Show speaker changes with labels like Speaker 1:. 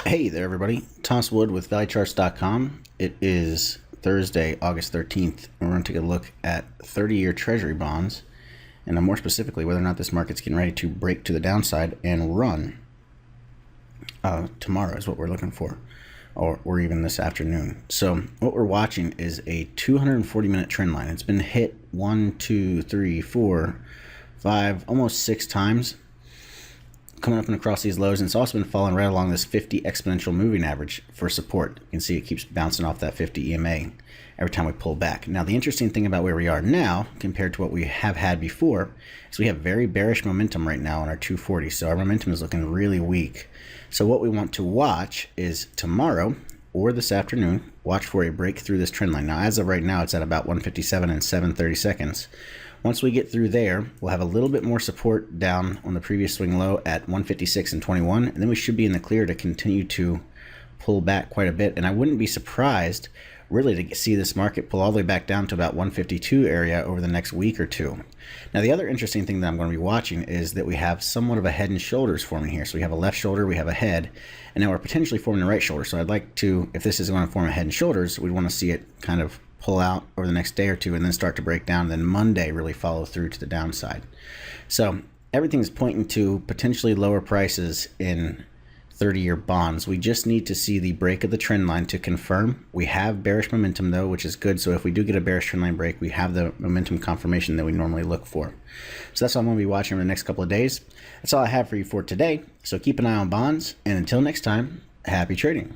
Speaker 1: Hey there, everybody. Thomas Wood with ValleyCharts.com. It is Thursday, August 13th, and we're going to take a look at 30-year Treasury bonds, and more specifically, whether or not this market's getting ready to break to the downside and run tomorrow is what we're looking for, or even this afternoon. So what we're watching is a 240-minute trend line. It's been hit 1, 2, 3, 4, 5, almost 6 times, coming up and across these lows, and it's also been falling right along this 50 exponential moving average for support. You can see it keeps bouncing off that 50 EMA every time we pull back. Now, the interesting thing about where we are now compared to what we have had before is we have very bearish momentum right now on our 240, so our momentum is looking really weak. So what we want to watch is tomorrow or this afternoon, watch for a break through this trend line. Now, as of right now, it's at about 157 and 7/32. Once we get through there, we'll have a little bit more support down on the previous swing low at 156 and 21, and then we should be in the clear to continue to pull back quite a bit. And I wouldn't be surprised really to see this market pull all the way back down to about 152 area over the next week or two. Now, the other interesting thing that I'm going to be watching is that we have somewhat of a head and shoulders forming here. So we have a left shoulder, we have a head, and now we're potentially forming a right shoulder. So I'd like to, if this is going to form a head and shoulders, we'd want to see it kind of pull out over the next day or two and then start to break down, and then Monday really follow through to the downside. So everything's pointing to potentially lower prices in 30-year bonds. We just need to see the break of the trend line to confirm. We have bearish momentum though, which is good. So if we do get a bearish trend line break, we have the momentum confirmation that we normally look for. So that's what I'm going to be watching over the next couple of days. That's all I have for you for today. So keep an eye on bonds, and until next time, happy trading.